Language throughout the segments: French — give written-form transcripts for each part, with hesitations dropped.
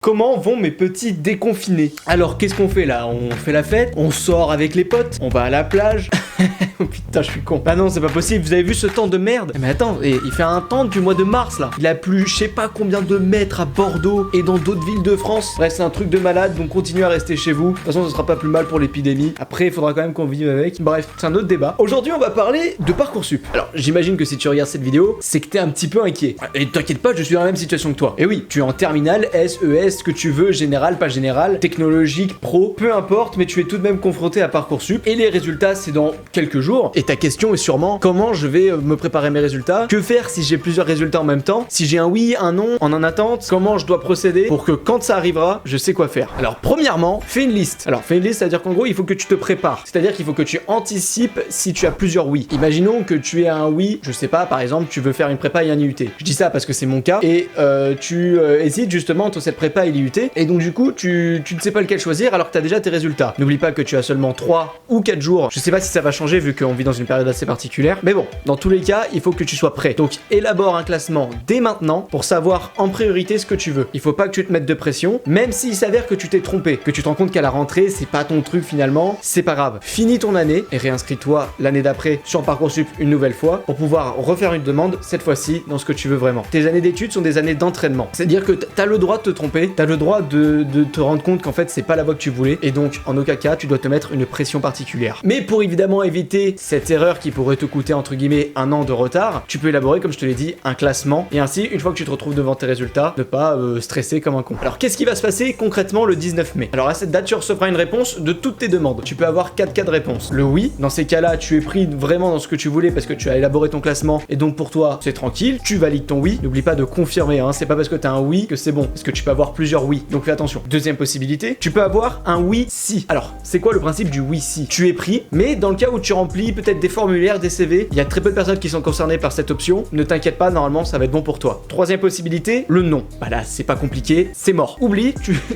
Comment vont mes petits déconfinés? Alors qu'est-ce qu'on fait là? On fait la fête? On sort avec les potes? On va à la plage? Oh putain, je suis con. Ah non, c'est pas possible, vous avez vu ce temps de merde? Mais attends, il fait un temps du mois de mars là. Il a plu je sais pas combien de mètres à Bordeaux et dans d'autres villes de France. Bref, c'est un truc de malade, donc continuez à rester chez vous. De toute façon, ce sera pas plus mal pour l'épidémie. Après, il faudra quand même qu'on vive avec. Bref, c'est un autre débat. Aujourd'hui, on va parler de Parcoursup. Alors, j'imagine que si tu regardes cette vidéo, c'est que t'es un petit peu inquiet. Et t'inquiète pas, je suis dans la même situation que toi. Et oui, tu es en terminale, SES, ce que tu veux, général, pas général, technologique, pro, peu importe, mais tu es tout de même confronté à Parcoursup. Et les résultats, c'est dans quelques jours. Et ta question est sûrement, comment je vais me préparer mes résultats? Que faire si j'ai plusieurs résultats en même temps? Si j'ai un oui, un non, en attente, comment je dois procéder pour que quand ça arrivera, je sais quoi faire? Alors, premièrement, fais une liste. Alors, fais une liste, c'est-à-dire qu'en gros, il faut que tu te prépares. C'est-à-dire qu'il faut que tu anticipes si tu as plusieurs oui. Imaginons que tu aies un oui, je sais pas, par exemple, tu veux faire une prépa et un IUT. Je dis ça parce que c'est mon cas. Et tu hésites justement entre cette prépa et l'IUT. Et donc, du coup, tu ne sais pas lequel choisir alors que tu as déjà tes résultats. N'oublie pas que tu as seulement 3 ou 4 jours. Je sais pas si ça va changer vu qu'on vit dans une période assez particulière. Mais bon, dans tous les cas, il faut que tu sois prêt. Donc, élabore un classement dès maintenant pour savoir en priorité ce que tu veux. Il faut pas que tu te mettes de pression, même s'il s'avère que tu t'es trompé, que tu te rends compte qu'à la rentrée, c'est pas ton truc finalement, c'est pas grave. Finis ton année et réinscris-toi l'année d'après sur Parcoursup une nouvelle fois pour pouvoir refaire une demande, cette fois-ci, dans ce que tu veux vraiment. Tes années d'études sont des années d'entraînement. C'est-à-dire que t'as le droit de te tromper, t'as le droit de te rendre compte qu'en fait, c'est pas la voie que tu voulais, et donc, en aucun cas, tu dois te mettre une pression particulière. Mais pour évidemment éviter cette erreur qui pourrait te coûter, entre guillemets, un an de retard, tu peux élaborer, comme je te l'ai dit, un classement, et ainsi, une fois que tu te retrouves devant tes résultats, ne pas stresser comme un con. Alors, qu'est-ce qui va se passer concrètement le 19 mai? Alors, à cette date, tu recevras une réponse de toutes tes demandes. Tu peux avoir 4 cas de réponse. Le oui, dans ces cas-là, tu es pris vraiment dans ce que tu voulais parce que tu as élaboré ton classement, et donc pour toi, c'est tranquille, tu valides ton oui. N'oublie pas de confirmer, hein, c'est pas parce que t'as un oui que c'est bon, parce que tu peux avoir plusieurs oui, donc fais attention. Deuxième possibilité, tu peux avoir un oui si. Alors, c'est quoi le principe du oui si? Tu es pris, mais dans le cas où tu remplis peut-être des formulaires, des CV, il y a très peu de personnes qui sont concernées par cette option, ne t'inquiète pas, normalement ça va être bon pour toi. Troisième possibilité, le non. Bah là, c'est pas compliqué, c'est mort. Oublie,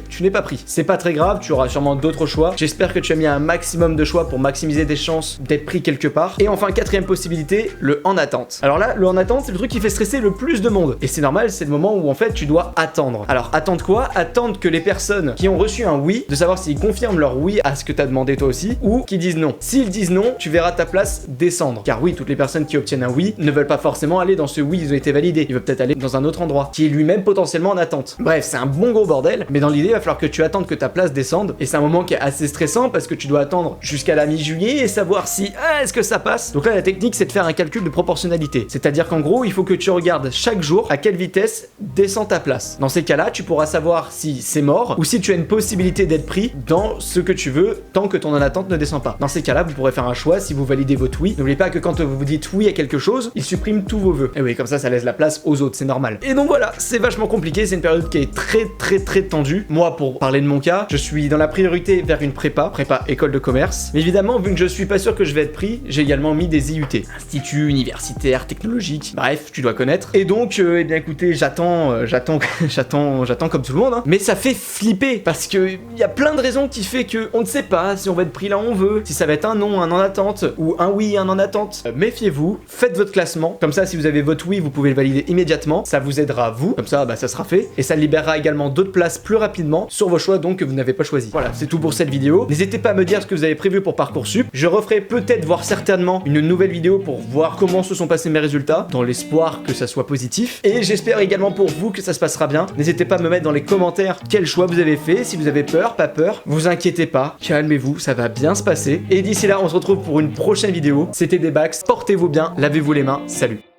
tu n'es pas pris. C'est pas très grave, tu auras sûrement d'autres choix. J'espère que tu as mis un maximum de choix pour maximiser tes chances d'être pris quelque part. Et enfin, quatrième possibilité, le en attente. Alors là, le en attente, c'est le truc qui fait stresser le plus de monde. Et c'est normal, c'est le moment où en fait tu dois attendre. Alors attendre quoi? Attendre que les personnes qui ont reçu un oui, de savoir s'ils confirment leur oui à ce que t'as demandé toi aussi, ou qu'ils disent non. S'ils disent non, tu verras ta place descendre. Car oui, toutes les personnes qui obtiennent un oui ne veulent pas forcément aller dans ce oui, ils ont été validés. Ils veulent peut-être aller dans un autre endroit, qui est lui-même potentiellement en attente. Bref, c'est un bon gros bordel, mais dans l'idée, il va falloir que tu attendes que ta place descende, et c'est un moment qui est assez stressant parce que tu dois attendre jusqu'à la mi-juillet et savoir si, est-ce que ça passe? Donc là, la technique, c'est de faire un calcul de proportionnalité. C'est-à-dire qu'en gros, il faut que tu regardes chaque jour à quelle vitesse descend ta place. Dans ces cas-là, tu pourras savoir si c'est mort ou si tu as une possibilité d'être pris dans ce que tu veux tant que ton en attente ne descend pas. Dans ces cas-là, vous pourrez faire un choix si vous validez votre oui. N'oubliez pas que quand vous dites oui à quelque chose, il supprime tous vos vœux. Et oui, comme ça laisse la place aux autres, c'est normal. Et donc voilà, c'est vachement compliqué, c'est une période qui est très tendue. Moi, pour parler de mon cas, je suis dans la priorité vers une prépa école de commerce. Mais évidemment, vu que je suis pas sûr que je vais être pris, j'ai également mis des IUT. Institut universitaire technologique. Bref, tu dois connaître. Et donc, eh bien écoutez, j'attends comme tout le monde, hein. Mais ça fait flipper parce que il y a plein de raisons qui fait que on ne sait pas si on va être pris là où on veut, si ça va être un non, un en attente, ou un oui, un en attente. Méfiez-vous, faites votre classement. Comme ça, si vous avez votre oui, vous pouvez le valider immédiatement. Ça vous aidera vous. Comme ça, ça sera fait. Et ça libérera également d'autres places plus rapidement sur vos choix donc que vous n'avez pas choisi. Voilà, c'est tout pour cette vidéo. N'hésitez pas à me dire ce que vous avez prévu pour Parcoursup. Je referai peut-être, voire certainement, une nouvelle vidéo pour voir comment se sont passés mes résultats, dans l'espoir que ça soit positif. Et j'espère également pour vous que ça se passera bien. N'hésitez pas à me mettre dans les commentaires quel choix vous avez fait, si vous avez peur, pas peur. Vous inquiétez pas, calmez-vous, ça va bien se passer. Et d'ici là, on se retrouve pour une prochaine vidéo. C'était Debax, portez-vous bien, lavez-vous les mains, salut.